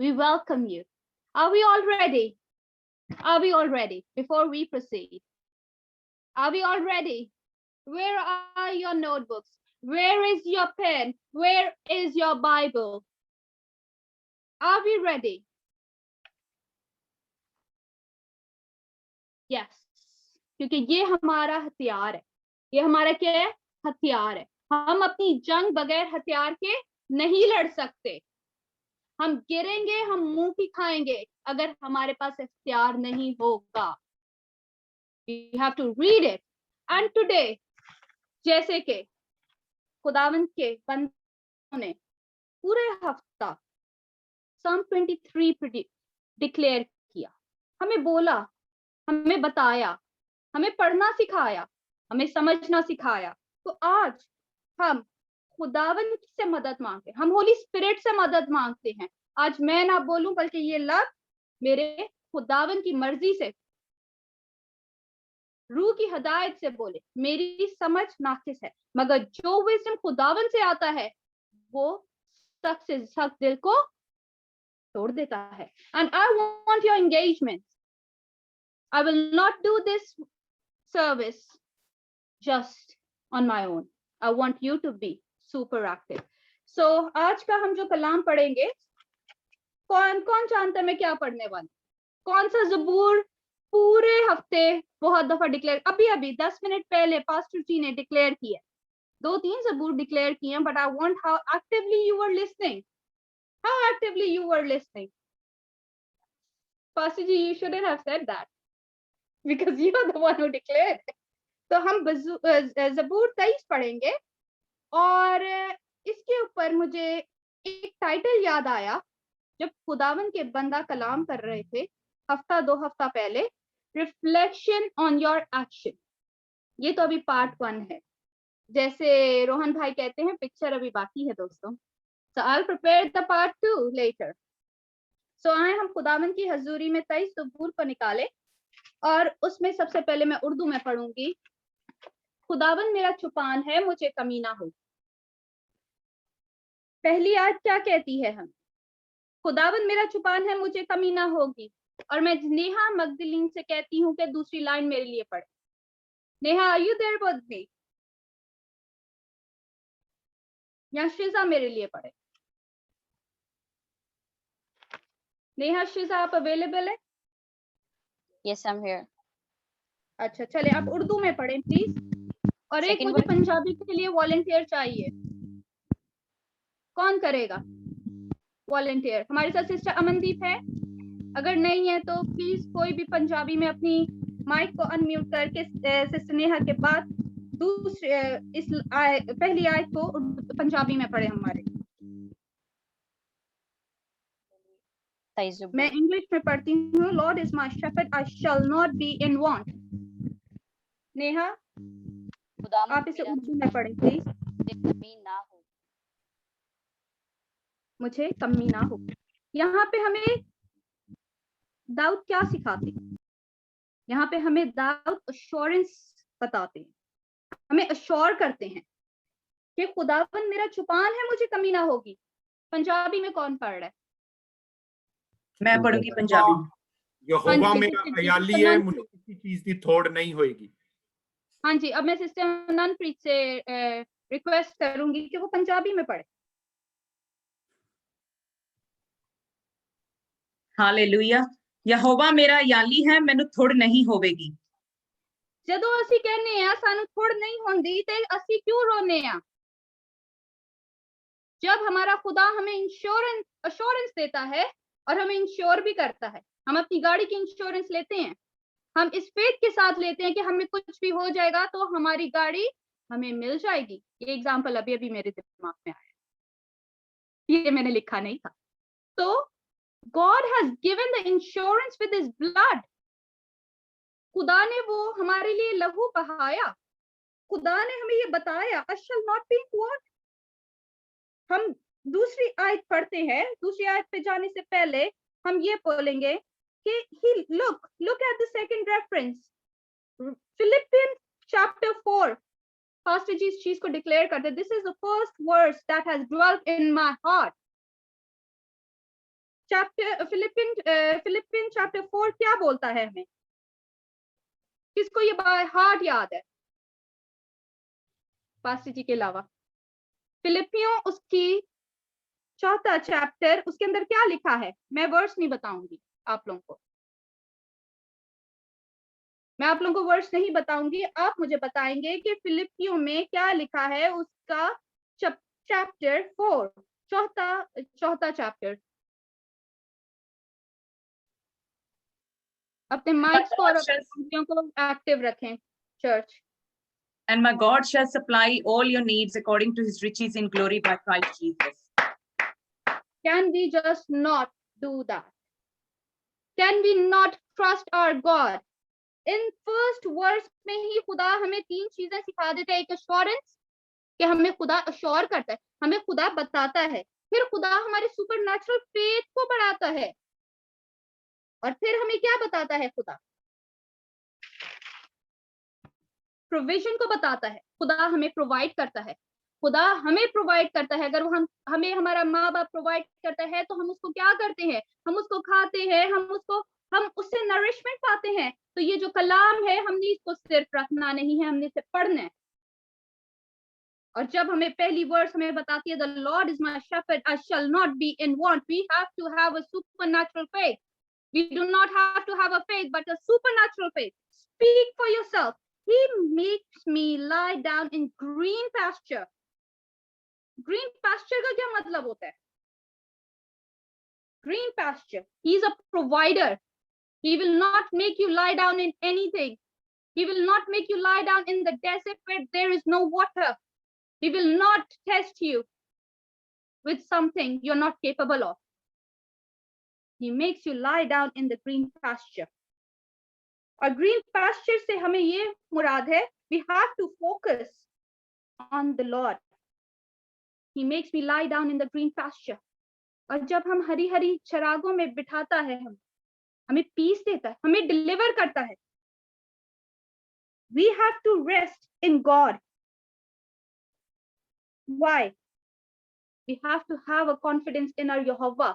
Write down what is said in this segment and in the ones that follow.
We welcome you. Are we all ready? Are we all ready? Before we proceed, are we all ready? Where are your notebooks? Where is your pen? Where is your Bible? Are we ready? Yes. क्योंकि ये हमारा हथियार है. ये हमारा क्या है? हथियार है. हम अपनी जंग बगैर हथियार के नहीं लड़ सकते. हम गिरेंगे, हम मुंह की खाएंगे अगर हमारे पास हथियार नहीं होगा. We have to read it. And today, जैसे कि खुदावंद के बंदों ने पूरे हफ्ता Psalm 23 डिक्लेयर किया, हमें बोला, हमें बताया, हमें पढ़ना सिखाया, हमें समझना सिखाया. तो आज हम खुदावंद से मदद मांगते हैं, हम होली स्पिरिट से मदद मांगते हैं. आज मैं ना बोलूं बल्कि ये लफ्ज मेरे खुदावंद की मर्जी से, रूह की हदायत से बोले. मेरी समझ नाकिस है, मगर जो विजडम खुदावंद से आता है वो सख्त से सख्त दिल को तोड़ देता है. And I want your engagement. I will not do this service just on my own. I want you to be super active. So आज का हम जो कलाम पढ़ेंगे, कौन कौन जानता है मैं क्या पढ़ने वाली? कौन सा ज़बूर पूरे हफ्ते बहुत दफा डिक्लेयर, अभी 10 मिनट पहले पास्टर जी ने डिक्लेयर किया. 2-3 ज़बूर डिक्लेयर किए हैं, but I want how actively you were listening. How actively you were listening. Pastor ji, you shouldn't have said that. Because you are the one who declared it. तो हम ज़बूर 23 पढ़ेंगे और इसके ऊपर मुझे एक टाइटल याद आया जब खुदावन के बंदा कलाम कर रहे थे हफ्ता 2 हफ्ता पहले, रिफ्लेक्शन ऑन योर एक्शन. ये तो अभी पार्ट 1 है, जैसे रोहन भाई कहते हैं पिक्चर अभी बाकी है दोस्तों. So I'll prepare the part 2 later. So आए हम खुदावन की हजूरी में 23 ज़बूर को निकाले और उसमें सबसे पहले मैं उर्दू में पढ़ूंगी. खुदावन मेरा छुपान है, मुझे कमी ना हो. पहली आयत क्या कहती है? हम खुदावन मेरा छुपान है, मुझे कमी ना होगी. और मैं नेहा मगदलीन से कहती हूँ कि दूसरी लाइन मेरे लिए पढ़े. Neha, are you there with me? या शिजा मेरे लिए पढ़े? नेहा, शिजा आप अवेलेबल है? Yes, I'm here. अच्छा चले, आप उर्दू में पढ़ें प्लीज. और एक मुझे पंजाबी के लिए वॉलंटियर चाहिए. कौन करेगा वॉलंटियर? हमारे साथ सिस्टर अमनदीप है. अगर नहीं है तो प्लीज कोई भी पंजाबी में अपनी माइक को अनम्यूट करके सिस्टर नेहा के बाद दूसरे पहली आयत को पंजाबी में पढ़े हमारे. मैं इंग्लिश में पढ़ती हूँ. Lord is my shepherd, I shall not be in want. Neha, आप इसे उर्दू में पढ़ें प्लीज. मुझे कमी ना हो. यहाँ पे हमें दाऊद क्या सिखाते हैं? यहाँ पे हमें दाऊद अश्योरेंस बताते हैं, हमें अश्योर करते हैं कि खुदावन मेरा छुपान है, मुझे कमी ना होगी. पंजाबी में कौन पढ़ रहा है? मैं पढ़ूंगी पंजाबी. यहोवा मेरा अयाली है, मुझे किसी चीज की थोड़ नहीं होएगी. हाँ जी, अब मैं सिस्टर ननप्रीत से रिक्वेस्ट करूंगी कि वो पंजाबी में पढ़े. हालेलुया. यहोवा मेरा याली है, मैनू थोड़ नहीं होवेगी. ਜਦੋਂ ਅਸੀਂ कहने आ सानू थोड़ नहीं होंदी ते ਅਸੀਂ क्यों रोने आ? जब हमारा खुदा हमें अश्योरेंस देता है और हमें इंश्योर भी करता है. हम अपनी गाड़ी की इंश्योरेंस लेते हैं, हम इस फेथ के साथ लेते हैं कि हमें कुछ भी हो जाएगा तो हमारी गाड़ी हमें मिल जाएगी. ये एग्जांपल अभी मेरे दिमाग में आया, ये मैंने लिखा नहीं था. तो God has given the insurance with his blood. खुदा ने वो हमारे लिए लहू बहाया. खुदा ने हमें ये बताया, I shall not be in want. हम दूसरी आयत पढ़ते हैं. दूसरी आयत पे जाने से पहले हम ये बोलेंगे कि look at the second reference, Philippians chapter 4. Pastor जी इस चीज को डिक्लेयर करते, this is the first verse that has dwelt in my heart. Chapter Philippine chapter 4 क्या बोलता है हमें? किसको ये बाय हार्ट याद है पास्टर जी के अलावा? फिलिपियों उसकी चौथा चैप्टर, उसके अंदर क्या लिखा है? मैं वर्स नहीं बताऊंगी आप लोगों को, मैं आप लोगों को वर्स नहीं बताऊंगी, आप मुझे बताएंगे कि फिलिपियों में क्या लिखा है उसका चैप्टर 4, चौथा चैप्टर। अपने माइक्स को और अपने पंक्तियों को एक्टिव रखें church. And my God shall supply all your needs according to his riches in glory by Christ Jesus. Can we just not do that? Can we not trust our God? इन first verse में ही खुदा हमें 3 चीजें सिखा देता है। एक एश्योरेंस, कि हमें खुदा अश्योर करता है, हमें खुदा बताता है, फिर खुदा हमारे सुपरनैचुरल फेथ को बढ़ाता है, और फिर हमें क्या बताता है? खुदा प्रोविजन को बताता है, खुदा हमें प्रोवाइड करता है, खुदा हमें प्रोवाइड करता है। अगर वो हमें हमारा माँ बाप प्रोवाइड करता है तो हम उसको क्या करते हैं? हम उसको खाते हैं, हम उससे नरिशमेंट पाते हैं। तो ये जो कलाम है, हमने इसको सिर्फ रखना नहीं है, हमने इसे पढ़ना है। और जब हमें पहली वर्स हमें बताती है the Lord is my shepherd I shall not be in want, we have to have a supernatural faith. We do not have to have a faith but a supernatural faith. Speak for yourself. He makes me lie down in green pasture. Green pasture का क्या मतलब होता है? Green pasture. He is a provider. He will not make you lie down in anything. He will not make you lie down in the desert where there is no water. He will not test you with something you're not capable of. He makes you lie down in the green pasture. और green pasture से हमें ये मुराद है, we have to focus on the Lord. He makes me lie down in the green pasture. और जब हम हरी हरी चरागों में बिठाता है, हमें पीस देता है, हमें डिलीवर करता है। We have to rest in God. Why? We have to have a confidence in our Yehovah.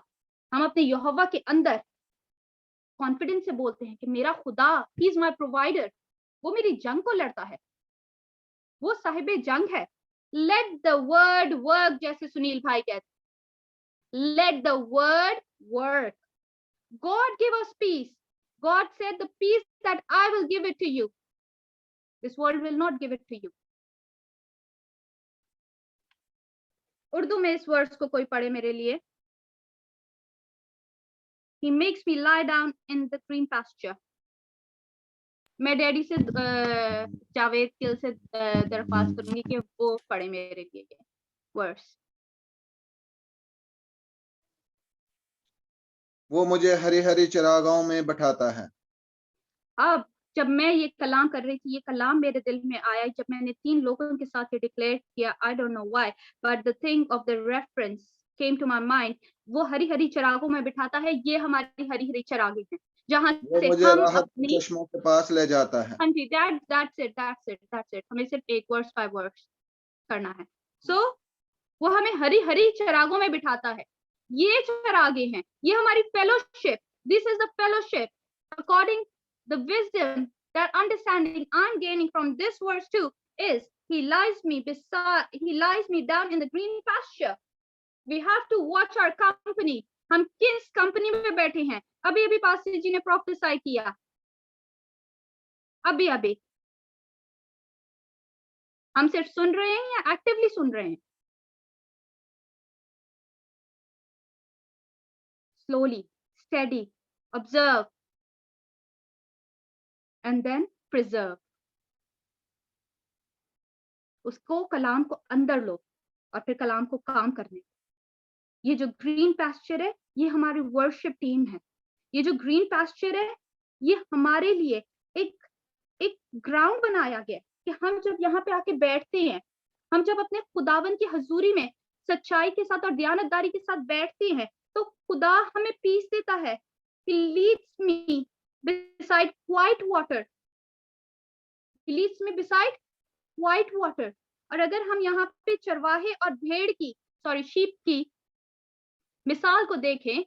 हम अपने यहोवा के अंदर कॉन्फिडेंस से बोलते हैं कि मेरा खुदा, he is my provider. वो मेरी जंग को लड़ता है, वो साहिबे जंग है। Let the word work, जैसे सुनील भाई कहते, let the word work. God give us peace. God said the peace that I will give it to you. This world will not give it to you. Urdu में इस words को कोई पढ़े मेरे लिए। He makes me lie down in the green pasture. मैं daddy से जावेद किल से दरख्वास्त करूंगी कि वो पढ़े मेरे लिए ये वर्ड्स। वो मुझे हरी हरी चरागाहों में बैठाता है। अब जब मैं ये कलाम कर रही थी, ये कलाम मेरे दिल में आया जब मैंने 3 लोगों के साथ ये डिक्लेयर किया। I don't know why but the thing of the reference came to my mind. वो हरी हरी चरागों में बिठाता है, ये हमारी हरी हरी चरागे हैं जहां से मुझे हम राहत अपनी चश्मों के पास ले जाता है। हाँ जी, that's it। हमें सिर्फ एक वर्स 5 वर्स करना है। सो वो हमें हरी हरी चरागों में बिठाता है। ये चरागे हैं, ये हमारी fellowship. This is the fellowship according the wisdom, that understanding I'm gaining from this verse too is he lies me down in the green pasture. We have to watch our company. हम किस company में बैठे हैं? अभी अभी pastor जी ने प्रोफेसाई किया, अभी अभी हम सिर्फ सुन रहे हैं या एक्टिवली सुन रहे हैं? Slowly, steady, observe and then preserve. उसको कलाम को अंदर लो और फिर कलाम को काम करने। ये जो ग्रीन पैस्चर है, ये हमारी वर्शिप टीम है। ये जो ग्रीन पैस्चर है, ये हमारे लिए एक ग्राउंड बनाया गया कि हम जब यहाँ पे आके बैठते हैं, हम जब अपने खुदावन की हजूरी में सच्चाई के साथ और दयानतदारी के साथ बैठते हैं, तो खुदा हमें पीस देता है। He leads me beside quiet water. He leads me beside quiet water. और अगर हम यहाँ पे चरवाहे और शीप की मिसाल को देखें,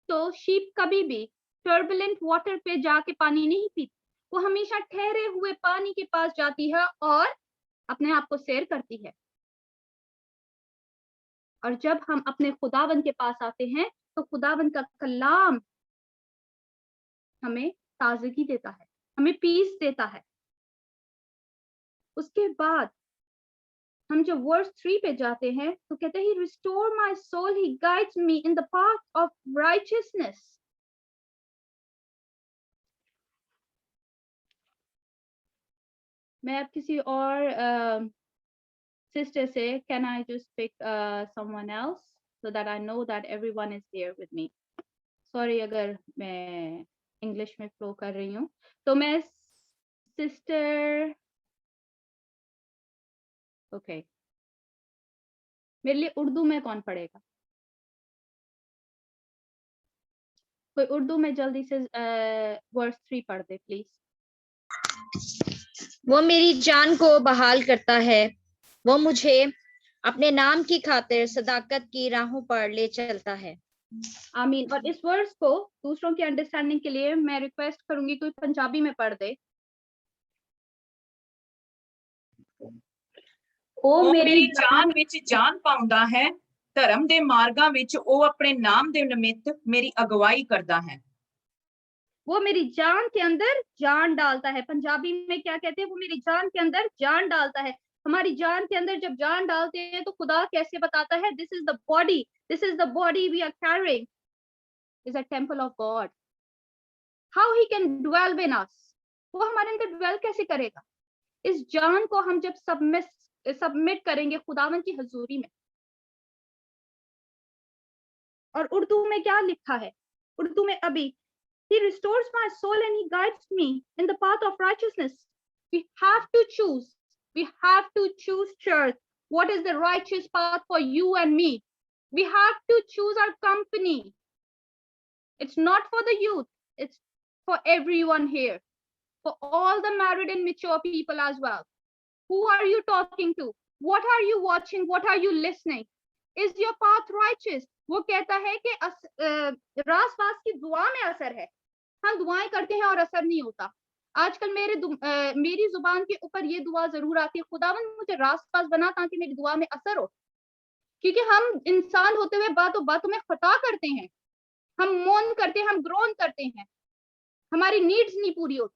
तो शीप कभी भी टर्बुलेंट वाटर पे जाके पानी नहीं पीती, वो हमेशा ठहरे हुए पानी के पास जाती है और अपने आप को सैर करती है। और जब हम अपने खुदावंद के पास आते हैं तो खुदावंद का कलाम हमें ताजगी देता है, हमें पीस देता है। उसके बाद हम जब वर्स 3 पे जाते हैं तो कहते हैं, restore my soul, he guides me in the path of righteousness. मैं अब किसी और सिस्टर से, can I just pick someone else so that I know that everyone is here with me. Sorry अगर मैं इंग्लिश में फ्लो कर रही हूँ। तो मैं सिस्टर, ओके, मेरे लिए उर्दू में कौन पढ़ेगा? कोई उर्दू में जल्दी से वर्स 3 पढ़ दे प्लीज। वो मेरी जान को बहाल करता है, वो मुझे अपने नाम की खातिर सदाकत की राहों पर ले चलता है। आमीन। और इस वर्स को दूसरों की अंडरस्टैंडिंग के लिए मैं रिक्वेस्ट करूंगी कोई पंजाबी में पढ़ दे। ਉਹ ਮੇਰੀ ਜਾਨ ਵਿੱਚ ਜਾਨ ਪਾਉਂਦਾ ਹੈ, ਧਰਮ ਦੇ ਮਾਰਗਾਂ ਵਿੱਚ ਉਹ ਆਪਣੇ ਨਾਮ ਦੇ ਨਿमित्त ਮੇਰੀ ਅਗਵਾਈ ਕਰਦਾ ਹੈ। वो मेरी जान के अंदर जान डालता है। पंजाबी में क्या कहते हैं? वो मेरी जान के अंदर जान डालता है। हमारी जान के अंदर जब जान डालते हैं तो खुदा कैसे बताता है, this is the body we are carrying is a temple of God. How he can dwell in us, वो हमारे अंदर ड्वेल कैसे करेगा? इस जान को हम जब सबमिट करेंगे खुदावन की हजूरी में। और उर्दू में क्या लिखा है? उर्दू में अभी, He restores my soul and he guides me in the path of righteousness. We have to choose. We have to choose, church. What is the righteous path for you and me? We have to choose our company. It's not for the youth. It's for everyone here. For all the married and mature people as well. Who are you talking to? What are you watching? What are you listening? Is your path righteous? वो कहता है कि रास पास की दुआ में असर है। हम दुआएं करते हैं और असर नहीं होता। आजकल मेरी जुबान के ऊपर ये दुआ जरूर आती है, खुदावंद मुझे रास पास बना ताकि मेरी दुआ में असर हो। क्योंकि हम इंसान होते हुए बातों में खता करते हैं, हम मौन करते हैं, हम ग्रोन करते हैं, हमारी नीड्स नहीं पूरी होती,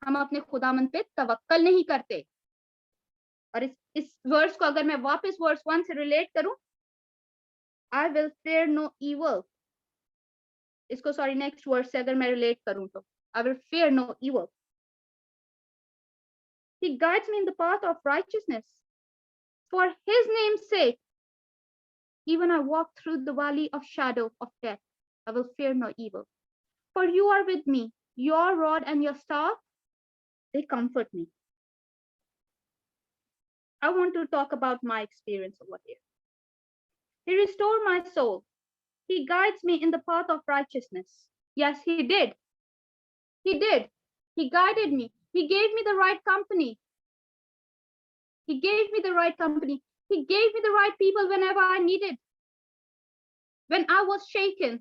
हम अपने खुदावंद पे तवक्कल नहीं करते। और इस वर्स को अगर मैं वापस वर्स 1 से रिलेट करूं, I will fear no evil. इसको सॉरी नेक्स्ट वर्ड से अगर मैं रिलेट करूं तो I will fear no evil. He guides me in the path of righteousness for his name's sake. Even I walk through the valley of shadow of death, I will fear no evil. For you are with me, your rod and your staff, they comfort me. I want to talk about my experience over here. He restored my soul. He guides me in the path of righteousness. Yes, he did. He did. He guided me. He gave me the right company. He gave me the right company. He gave me the right people whenever I needed. When I was shaken,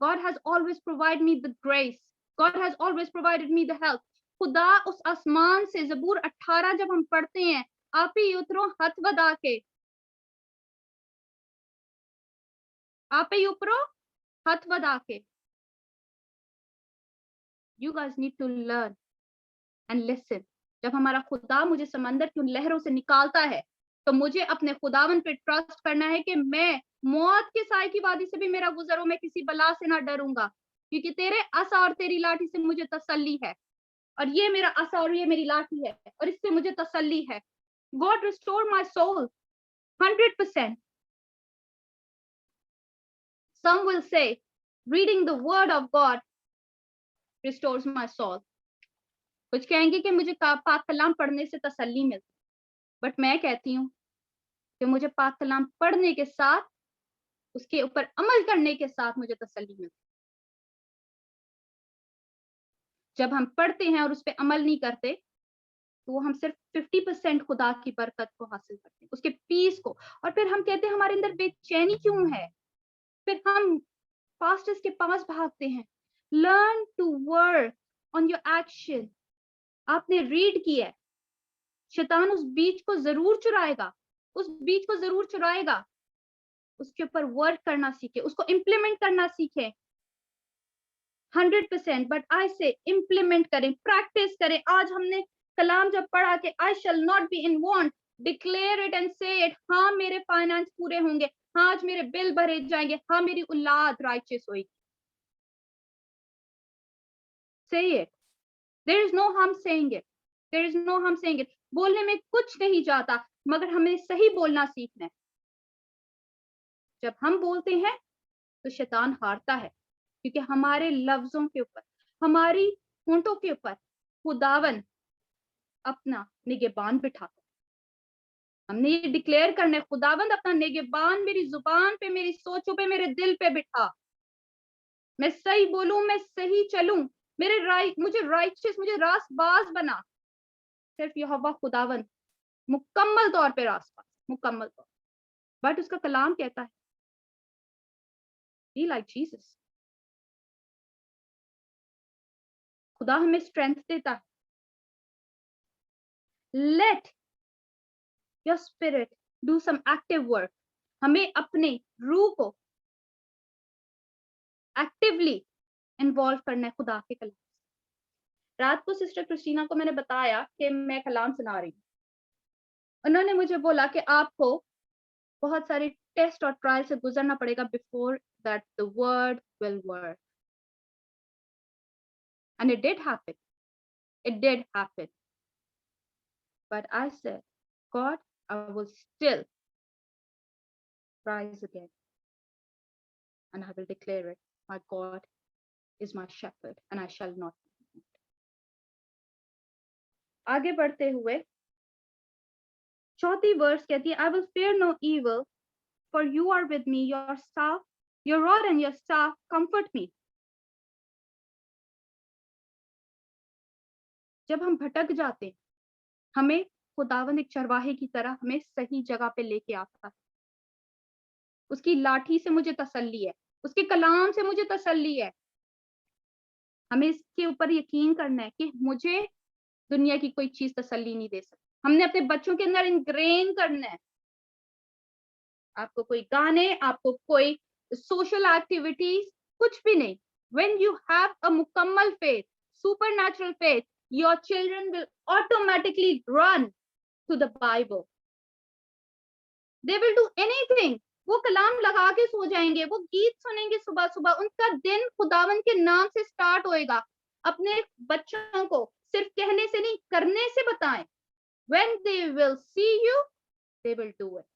God has always provided me the grace. God has always provided me the help. खुदा उस आसमान से, ज़बूर 18 जब हम पढ़ते हैं, आप ही उतरो हाथ बधा के, आप ही ऊपरो हाथ बधा के। You guys need to learn and listen. जब हमारा खुदा मुझे समंदर की उन लहरों से निकालता है तो मुझे अपने खुदावन पे ट्रस्ट करना है कि मैं मौत के साए की वादी से भी मेरा गुजरो, मैं किसी बला से ना डरूंगा, क्योंकि तेरे असा और तेरी लाठी से मुझे तसल्ली है। और ये मेरा असा और ये मेरी लाठी है और इससे मुझे तसल्ली है। God restore my soul 100%. Some will say reading the word of God restores my soul. कुछ कहेंगे कि मुझे पाक कलाम पढ़ने से तसल्ली मिलती, बट मैं कहती हूँ कि मुझे पाक कलाम पढ़ने के साथ, उसके ऊपर अमल करने के साथ मुझे तसल्ली मिलती। जब हम पढ़ते हैं और उस पर अमल नहीं करते तो हम सिर्फ 50% खुदा की बरकत को हासिल करते हैं, उसके पीस को। और फिर हम कहते हैं हमारे अंदर बेचैनी क्यों है, फिर हम पास्टर्स के पास भागते हैं। Learn to work on your action. आपने रीड किया है, शैतान उस बीज को जरूर चुराएगा, उस बीज को जरूर चुराएगा। उसके ऊपर वर्क करना सीखे, उसको इम्प्लीमेंट करना सीखे 100%। बट आई से इम्प्लीमेंट करें, प्रैक्टिस करें। आज हमने कलाम जब पढ़ा कि I shall not be in want, declare it and say it. हाँ मेरे फाइनेंस पूरे होंगे, हाँ आज मेरे बिल भरे जाएंगे, हाँ मेरी औलाद राइचियस होगी। Say it, there is no harm saying it, there is no harm saying it. बोलने में कुछ नहीं जाता, मगर हमें सही बोलना सीखना है। जब हम बोलते हैं तो शैतान हारता है, क्योंकि हमारे लफ्जों के ऊपर, हमारी होंठों के ऊपर खुदावन अपना निगहबान बिठाता है। हमने ये डिक्लेयर करना है, खुदावंद अपना निगहबान मेरी जुबान पे, मेरी सोचों पे, मेरे दिल पे बिठा। मैं सही बोलूं, मैं सही चलूं, मुझे राइचियस, मुझे रास्तबाज बना। सिर्फ यहोवा खुदावंद मुकम्मल तौर पे रास्तबाज, मुकम्मल तौर। बट उसका कलाम कहता है बी लाइक जीसस। खुदा हमें स्ट्रेंथ देता है। Let your spirit do some active work. हमें अपने रूह को एक्टिवली इन्वॉल्व करना है खुदा के कलाम। रात को सिस्टर क्रिस्टीना को मैंने बताया कि मैं कलाम सुना रही हूँ। उन्होंने मुझे बोला कि आपको बहुत सारे टेस्ट और ट्रायल से गुजरना पड़ेगा before that the word will work. And it did happen. It did happen. But I said, God, I will still rise again. And I will declare it. My God is my shepherd and I shall not be moved. आगे बढ़ते हुए चौथी verse कहती है, I will fear no evil, for you are with me, your staff, your rod and your staff comfort me. जब हम भटक जाते हैं, हमें खुदावंद एक चरवाहे की तरह हमें सही जगह पे लेके आता है। उसकी लाठी से मुझे तसल्ली है, उसके कलाम से मुझे तसल्ली है। हमें इसके ऊपर यकीन करना है कि मुझे दुनिया की कोई चीज तसल्ली नहीं दे सकती। हमने अपने बच्चों के अंदर इंग्रेन करना है। आपको कोई गाने, आपको कोई सोशल एक्टिविटीज, कुछ भी नहीं। When you have a मुकम्मल faith, supernatural faith, your children will automatically run to the Bible. They will do anything. वो कलाम लगा के सो जाएंगे, वो गीत सुनेंगे सुबह सुबह, उनका दिन खुदावन के नाम से स्टार्ट होएगा। अपने बच्चों को सिर्फ कहने से नहीं, करने से बताएं। When they will see you, they will do it.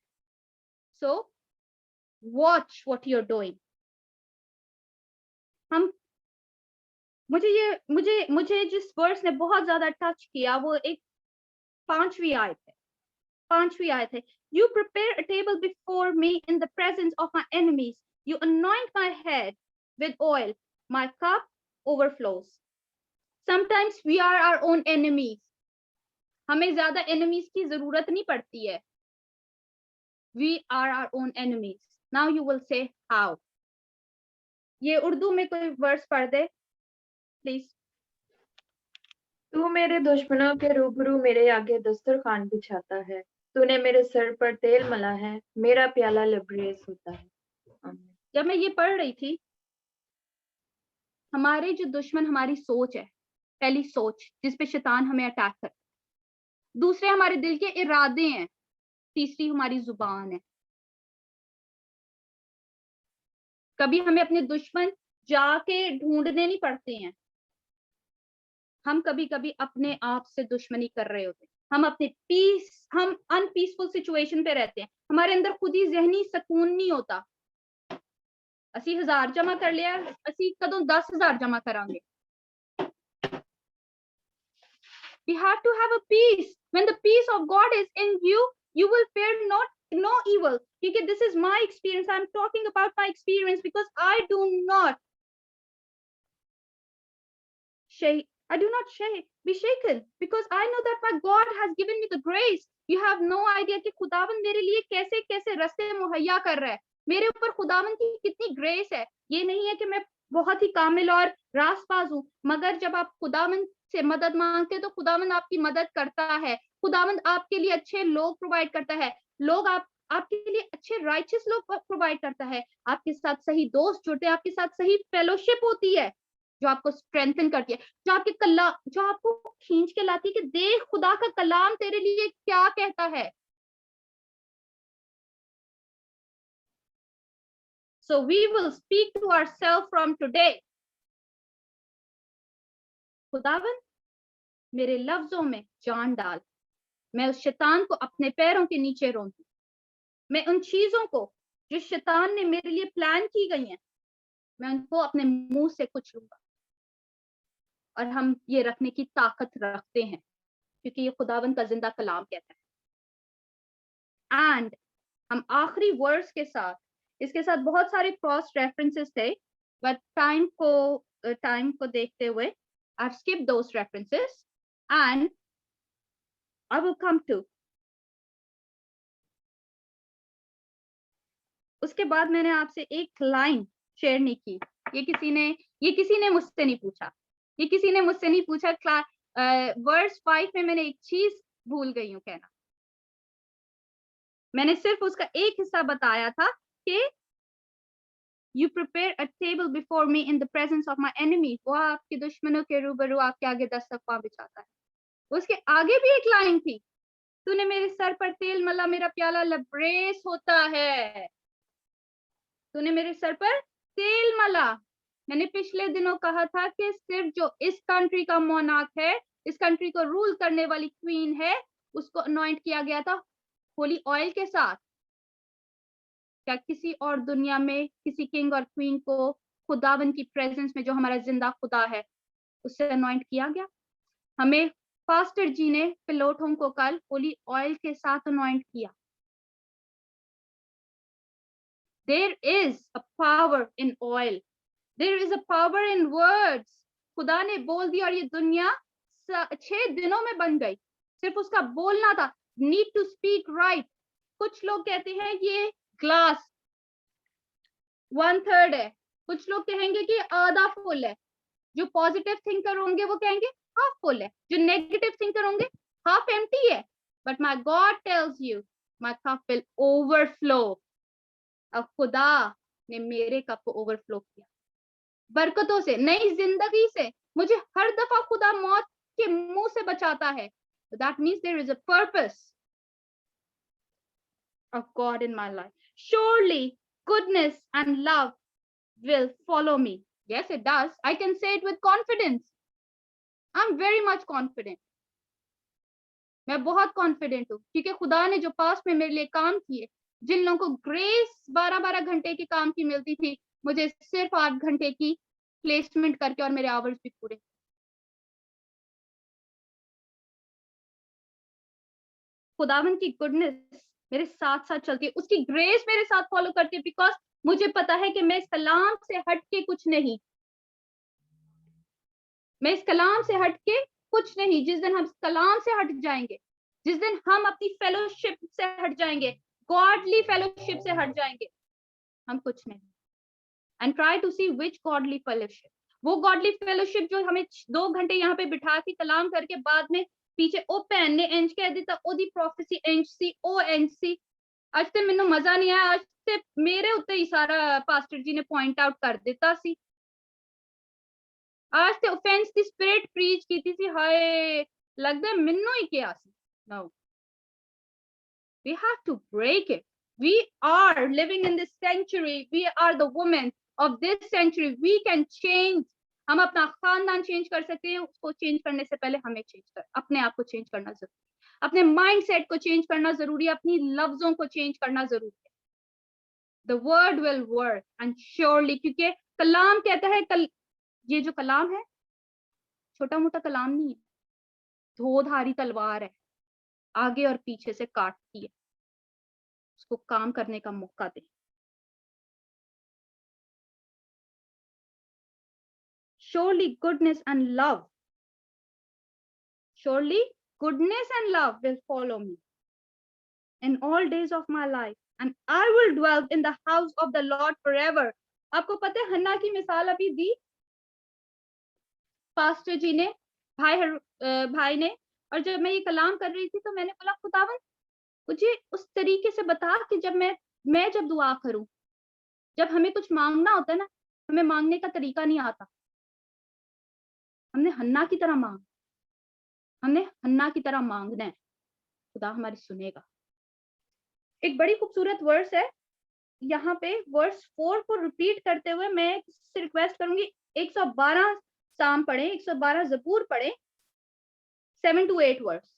So watch what you're doing. मुझे जिस वर्स ने बहुत ज्यादा टच किया वो एक पांचवी आयत है। You prepare a table before me in the presence of my enemies. You anoint my head with oil. My cup overflows. Sometimes we are our own enemies. हमें ज्यादा enemies की जरूरत नहीं पड़ती है। We are our own enemies. Now you will say how. ये उर्दू में कोई वर्स पढ़ दे प्लीज। तू मेरे दुश्मनों के रूबरू मेरे आगे दस्तरखान बिछाता है। तूने मेरे सर पर तेल मला है, मेरा प्याला लबरेज होता है। आमीन। जब मैं ये पढ़ रही थी, हमारे जो दुश्मन हमारी सोच है, पहली सोच जिसपे शैतान हमें अटैक करता है। दूसरे हमारे दिल के इरादे हैं। तीसरी हमारी जुबान है। कभी हमें अपने दुश्मन जाके ढूंढने नहीं पड़ते हैं। हम कभी कभी अपने आप से दुश्मनी कर रहे होते हैं। हम अनपीसफुल सिचुएशन पे रहते हैं। हमारे अंदर खुद ही जहनी सुकून नहीं होता। असी 1000 जमा कर लिया, असी कदों 10,000 जमा करांगे। We have to have a peace. When the peace of God is in you, you will fear no evil. Because this is my experience. I'm talking about my experience because I do not be shaken because I know that my God has given me the grace. You have no idea कि खुदावंद मेरे लिए कैसे कैसे रास्ते मुहैया कर रहा है। मेरे ऊपर खुदावन की कितनी ग्रेस है। ये नहीं है कि मैं बहुत ही कामिल और रासबाज हूँ, मगर जब आप खुदावन से मदद मांगते हैं तो खुदावन आपकी मदद करता है। खुदावन आपके लिए अच्छे लोग प्रोवाइड करता है, लोग आपके लिए अच्छे राइचियस लोग प्रोवाइड करता है, आपके साथ सही दोस्त जुड़ते हैं, आपके साथ सही फेलोशिप होती है जो आपको स्ट्रेंथन करती है, जो आपको खींच के लाती है कि देख खुदा का कलाम तेरे लिए क्या कहता है। So we will speak to ourselves from today. खुदावन मेरे लफ्जों में जान डाल, मैं उस शैतान को अपने पैरों के नीचे रोंदू, मैं उन चीजों को जो शैतान ने मेरे लिए प्लान की गई हैं, मैं उनको अपने मुंह से कुचलूंगा। और हम ये रखने की ताकत रखते हैं क्योंकि ये खुदावन का जिंदा कलाम कहता है। एंड हम आखिरी वर्ड्स के साथ, इसके साथ बहुत सारे क्रॉस रेफरेंसेस थे, बट टाइम को देखते हुए I've skipped those references and I will come to. उसके बाद मैंने आपसे एक लाइन शेयर नहीं की, ये किसी ने मुझसे नहीं पूछा, वर्स 5 में मैंने एक चीज भूल गई हूँ कहना। मैंने सिर्फ उसका एक हिस्सा बताया था कि You prepare a table before me in the presence of my enemy. वो आपके दुश्मनों के रूबरू आपके आगे दस्तक पांव बिछाता है। उसके आगे भी एक लाइन थी, तूने मेरे सर पर तेल मला, मेरा प्याला लबरेज होता है। तूने मेरे सर पर तेल मला। मैंने पिछले दिनों कहा था कि सिर्फ जो इस कंट्री का मोनार्क है, इस कंट्री को रूल करने वाली क्वीन है, उसको अनॉइंट किया गया था होली ऑयल के साथ। क्या किसी और दुनिया में किसी किंग और क्वीन को खुदावन की प्रेजेंस में, जो हमारा जिंदा खुदा है, उससे अनॉइंट किया गया? हमें पास्टर जी ने पिलोटों को कल होली ऑयल के साथ अनॉइंट किया। There is a power in oil. There is a power in words. खुदा ने बोल दिया और ये दुनिया 6 दिनों में बन गई। सिर्फ उसका बोलना था। Need to speak right. कुछ लोग कहते हैं ये ग्लास 1/3 है, कुछ लोग कहेंगे कि आधा फुल है। जो पॉजिटिव थिंकर होंगे वो कहेंगे हाफ फुल है, जो नेगेटिव थिंकर होंगे हाफ एम्प्टी है। But my God tells you my cup will overflow. अब खुदा ने मेरे कप को ओवरफ्लो किया बरकतों से, नई जिंदगी से। मुझे हर दफा खुदा मौत के मुंह से बचाता है। That means there is a purpose of God in my life. Surely goodness and love will follow me. Yes, it does. I can say it with confidence. I'm very much confident. मैं बहुत confident हूँ क्योंकि खुदा ने जो पास में मेरे लिए काम किए, जिन लोगों को ग्रेस 12-12 घंटे के काम की मिलती थी, मुझे सिर्फ 8 घंटे की प्लेसमेंट करके और मेरे आवर्स भी पूरे। खुदावन की गुडनेस मेरे साथ साथ चलती है, उसकी ग्रेस मेरे साथ फॉलो करती है, बिकॉज मुझे पता है कि मैं इस कलाम से हट के कुछ नहीं, मैं इस कलाम से हट के कुछ नहीं। जिस दिन हम इस कलाम से हट जाएंगे, जिस दिन हम अपनी फेलोशिप से हट जाएंगे, गॉडली फेलोशिप से हट जाएंगे, हम कुछ नहीं। And try to see which godly fellowship, वो गॉडली फेलोशिप जो हमें 2 घंटे यहाँ पे बिठा के कलाम करके बाद में पीछे ओ भैन ने इंज कह दिता, ओदी प्रोफेसी इंज सी, ओ इंज सी। आज ते मैनू मजा नहीं आया, आज ते मेरे उत्ते ही सारा पास्टर जी ने पॉइंट आउट कर दिता सी। आज ते ऑफेंस दी स्पिरिट प्रीच कीती सी, हाय लगदा मैनू ही किया सी। No, we have to break it. We are living in this century, we are the women of this century, we can change. हम अपना खानदान चेंज कर सकते हैं। उसको चेंज करने से पहले हमें अपने आप को चेंज करना जरूरी है, अपने माइंड सेट को चेंज करना जरूरी है, अपनी लफ्जों को चेंज करना जरूरी है। The word will work and surely, क्योंकि कलाम कहता है, ये जो कलाम है छोटा मोटा कलाम नहीं है, धोधारी तलवार है, आगे और पीछे से काटती है। उसको काम करने का मौका दे। Surely goodness and love will follow me in all days of my life. and I will dwell in the house of the Lord forever. आपको पता है हन्ना की मिसाल अभी दी पास्टर जी ने, भाई ने, और जब मैं ये कलाम कर रही थी तो मैंने बोला खुदावन मुझे उस तरीके से बता कि जब मैं जब दुआ करूं, जब हमें कुछ मांगना होता है ना, हमें मांगने का तरीका नहीं आता, हमने हन्ना की तरह मांगना है, खुदा हमारी सुनेगा। एक बड़ी खूबसूरत वर्स है यहाँ पे, वर्स 4 को रिपीट करते हुए मैं किसी रिक्वेस्ट करूंगी 112 साम पढ़े, 112 ज़बूर पढ़े, 7 to 8 वर्स,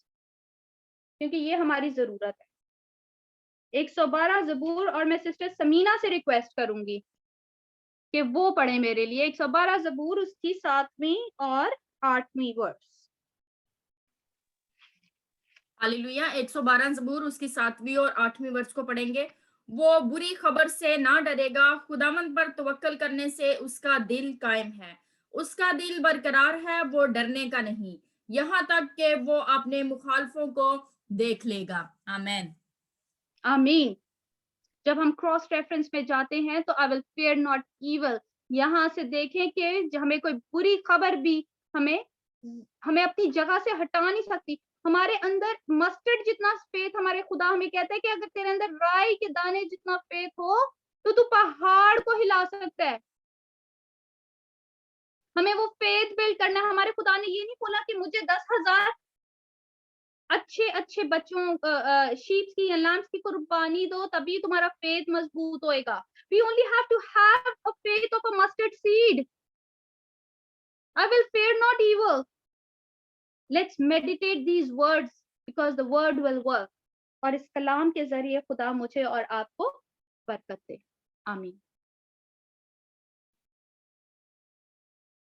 क्योंकि ये हमारी जरूरत है। 112 ज़बूर, और मैं सिस्टर समीना से रिक्वेस्ट करूंगी कि वो पढ़े मेरे लिए 112 ज़बूर, उसकी 7वीं और 8वीं वर्स। हालेलुया। 112 ज़बूर उसकी 7वीं और 8वीं वर्ष को पढ़ेंगे। वो बुरी खबर से ना डरेगा, खुदावंद पर तवक्कल करने से उसका दिल कायम है, उसका दिल बरकरार है, वो डरने का नहीं, यहाँ तक कि वो अपने मुखालफों को देख लेगा। आमीन आमीन। जब हम क्रॉस रेफरेंस में जाते हैं तो I will fair not evil, यहाँ से देखें कि हमें कोई बुरी खबर भी हमें अपनी जगह से हटा नहीं सकती। हमारे अंदर मस्टर्ड जितना फेथ, हमारे खुदा हमें कहता है कि अगर तेरे अंदर राई के दाने जितना फेथ हो तो तू पहाड़ को हिला सकता है। हमें वो फेथ बिल्ड करना है। हमारे खुदा ने ये नहीं बोला कि मुझे 10,000 अच्छे बच्चों शीप्स की या लैम्स की कुर्बानी दो तभी तुम्हारा फेथ मजबूत होएगा। We only have to have a faith of a mustard seed. I will fear not evil. Let's meditate these words because the word will work. और इस कलाम के जरिए खुदा मुझे और आपको बरकत दे। आमीन।